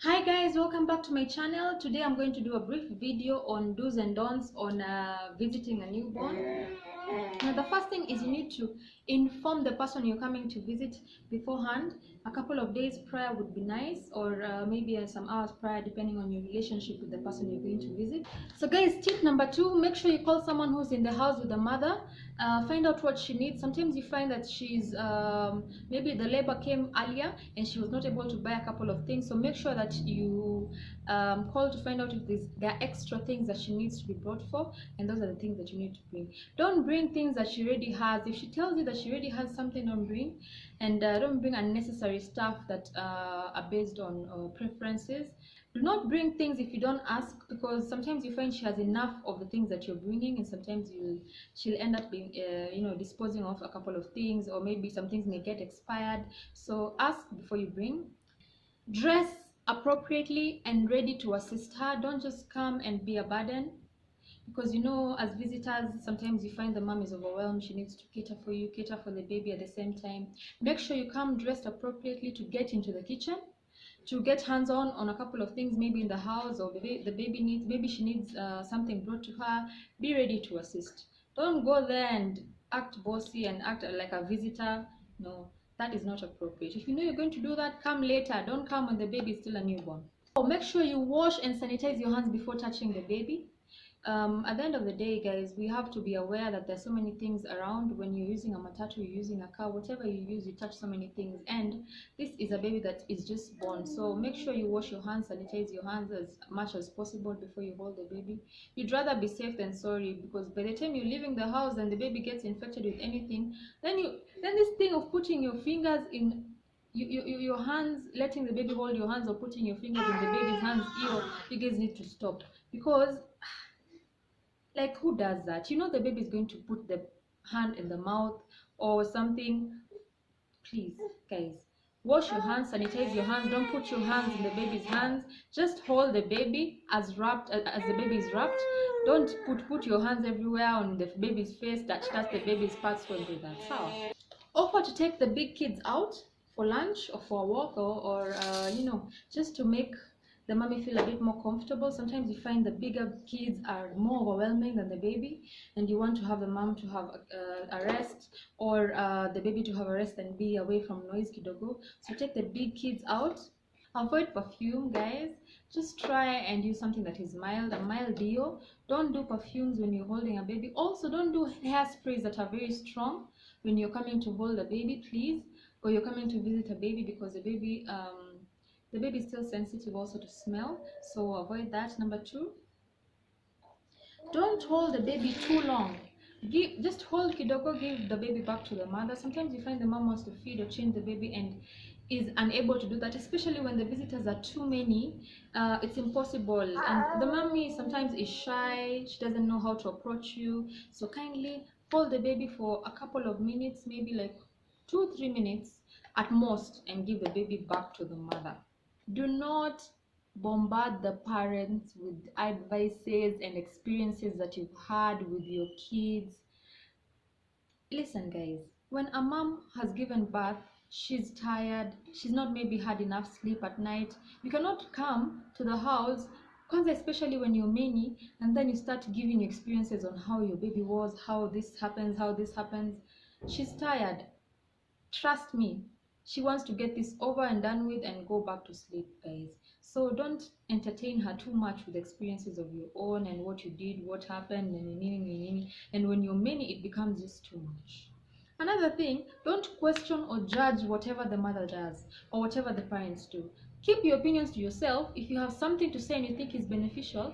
Hi guys, welcome back to my channel. Today I'm going to do a brief video on do's and don'ts on visiting a newborn. Now the first thing is you need to inform the person you're coming to visit beforehand. A couple of days prior would be nice, or maybe some hours prior, depending on your relationship with the person you're going to visit. So guys, tip number 2, make sure you call someone who's in the house with the mother. Find out what she needs. Sometimes you find that she's maybe the labor came earlier and she was not able to buy a couple of things, so make sure that you call to find out if there are extra things that she needs to be brought for, and those are the things that you need to bring. Don't bring things that she already has. If she tells you that she already has something, don't bring. And don't bring unnecessary stuff that are based on preferences. Do not bring things if you don't ask, because sometimes you find she has enough of the things that you're bringing, and sometimes she'll end up being disposing of a couple of things, or maybe some things may get expired. So ask before you bring. Dress appropriately and ready to assist her. Don't just come and be a burden, because as visitors sometimes you find the mom is overwhelmed. She needs to cater for you, cater for the baby at the same time. Make sure you come dressed appropriately to get into the kitchen, to get hands-on a couple of things maybe in the house, or the baby needs, maybe she needs something brought to her. Be ready to assist. Don't go there and act bossy and act like a visitor. No, that is not appropriate. If you know you're going to do that, come later. Don't come when the baby is still a newborn. Oh, make sure you wash and sanitize your hands before touching the baby. At the end of the day, guys, we have to be aware that there's so many things around. When you're using a matatu, you're using a car, whatever you use, you touch so many things, and this is a baby that is just born. So make sure you wash your hands, sanitize your hands as much as possible before you hold the baby. You'd rather be safe than sorry, because by the time you're leaving the house and the baby gets infected with anything, then this thing of putting your fingers in your hands, letting the baby hold your hands, or putting your fingers in the baby's hands, you guys need to stop. Because like, who does that? The baby is going to put the hand in the mouth or something. Please, guys, wash your hands, sanitize your hands. Don't put your hands in the baby's hands. Just hold the baby as wrapped as the baby is wrapped. Don't put your hands everywhere on the baby's face, touch the baby's parts. Don't do that. So offer to take the big kids out for lunch or for a walk, or just to make the mommy feel a bit more comfortable. Sometimes you find the bigger kids are more overwhelming than the baby, and you want to have the mom to have a rest, or the baby to have a rest and be away from noise kidogo. So take the big kids out. Avoid perfume, guys. Just try and use something that is mild, a mild deo. Don't do perfumes when you're holding a baby. Also, don't do hairsprays that are very strong when you're coming to hold a baby, please, or you're coming to visit a baby, because the baby is still sensitive also to smell. So avoid that. Number 2, don't hold the baby too long. Just hold kidogo, give the baby back to the mother. Sometimes you find the mom wants to feed or change the baby and is unable to do that, especially when the visitors are too many. It's impossible, and the mommy sometimes is shy. She doesn't know how to approach you. So kindly hold the baby for a couple of minutes, maybe like 2-3 minutes at most, and give the baby back to the mother. Do not bombard the parents with advices and experiences that you've had with your kids. Listen, guys, when a mom has given birth, she's tired, she's not maybe had enough sleep at night. You cannot come to the house, especially when you're many, and then you start giving experiences on how your baby was, how this happens, how this happens. She's tired. Trust me, she wants to get this over and done with and go back to sleep, guys. So don't entertain her too much with experiences of your own and what you did, what happened, and when you're many, it becomes just too much. Another thing, don't question or judge whatever the mother does or whatever the parents do. Keep your opinions to yourself. If you have something to say and you think is beneficial,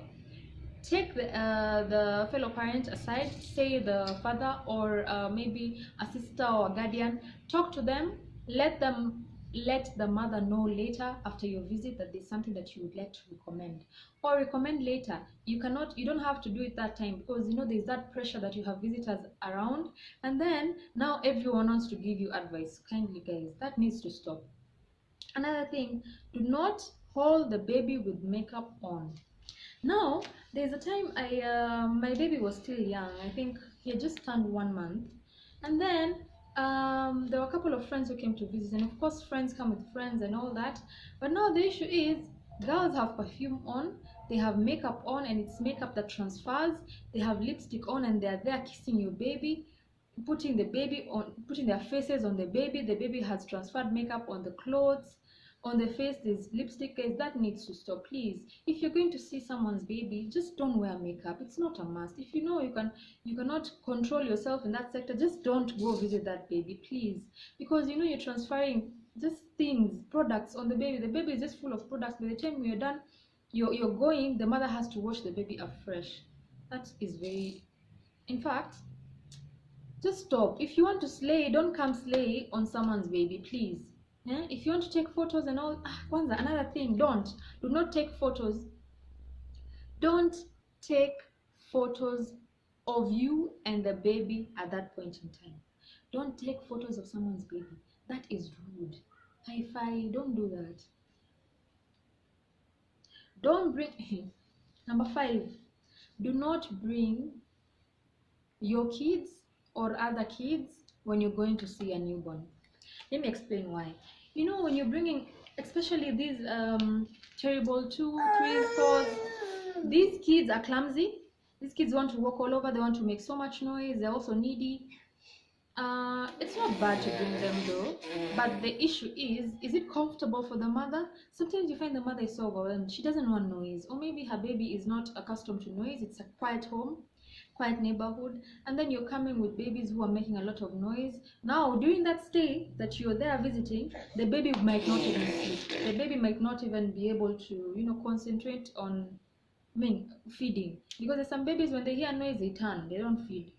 take the fellow parent aside, say the father, or maybe a sister or a guardian. Talk to them. Let the mother know later after your visit that there's something that you would like to recommend, or recommend later. You don't have to do it that time, because there's that pressure that you have visitors around, and then now everyone wants to give you advice. Kindly, guys, that needs to stop. Another thing, do not hold the baby with makeup on. Now, there's a time my baby was still young. I think he had just turned 1 month, and then there were a couple of friends who came to visit, and of course, friends come with friends and all that. But now the issue is, Girls have perfume on, they have makeup on, and it's makeup that transfers. They have lipstick on, and they're there kissing your baby, putting the baby on, putting their faces on the baby. The baby has transferred makeup on the clothes, on the face. There's lipstick. Guys, that needs to stop, please. If you're going to see someone's baby, just don't wear makeup. It's not a must. If you know you cannot control yourself in that sector, just don't go visit that baby, please, because you know you're transferring just things, products on the baby. The baby is just full of products. By the time you're done, you're going, the mother has to wash the baby afresh. That is very, in fact, just stop. If you want to slay, don't come slay on someone's baby, please. Yeah? If you want to take photos and all, kwanza, another thing, do not take photos. Don't take photos of you and the baby at that point in time. Don't take photos of someone's baby. That is rude. Hi-fi, don't do that. Don't bring number 5, do not bring your kids or other kids when you're going to see a newborn. Let me explain why. You know, when you're bringing, especially these terrible 2, 3, 4, these kids are clumsy. These kids want to walk all over. They want to make so much noise. They're also needy. It's not bad to bring them though, but the issue is it comfortable for the mother? Sometimes you find the mother is so overwhelmed, she doesn't want noise, or maybe her baby is not accustomed to noise. It's a quiet home, quiet neighborhood, and then you're coming with babies who are making a lot of noise. Now during that stay that you're there visiting, the baby might not even sleep. The baby might not even be able to, you know, concentrate on feeding, because there's some babies, when they hear noise they turn, they don't feed.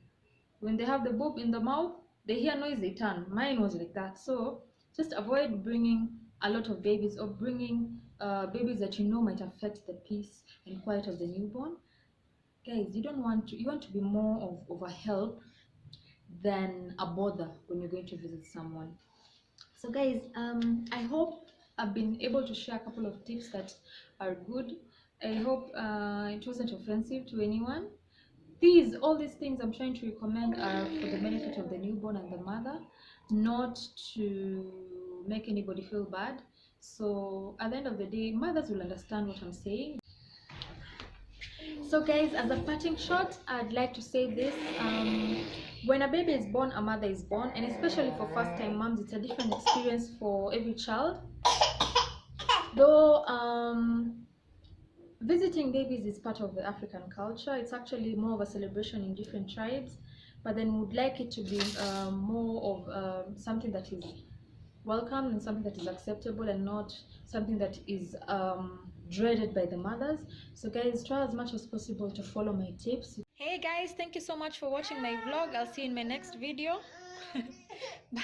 When they have the boob in the mouth, they hear noise, they turn. Mine was like that. So just avoid bringing a lot of babies, or bringing babies that you know might affect the peace and quiet of the newborn. Guys, you want to be more of a help than a bother when you're going to visit someone. So guys, I hope I've been able to share a couple of tips that are good. I hope it wasn't offensive to anyone. All these things I'm trying to recommend are for the benefit of the newborn and the mother, not to make anybody feel bad. So at the end of the day, mothers will understand what I'm saying. So guys, as a parting shot, I'd like to say this: when a baby is born, a mother is born, and especially for first-time moms, it's a different experience for every child. Though visiting babies is part of the African culture. It's actually more of a celebration in different tribes, but then we would like it to be more of something that is welcome and something that is acceptable, and not something that is dreaded by the mothers. So guys, try as much as possible to follow my tips. Hey guys, thank you so much for watching my vlog. I'll see you in my next video. Bye.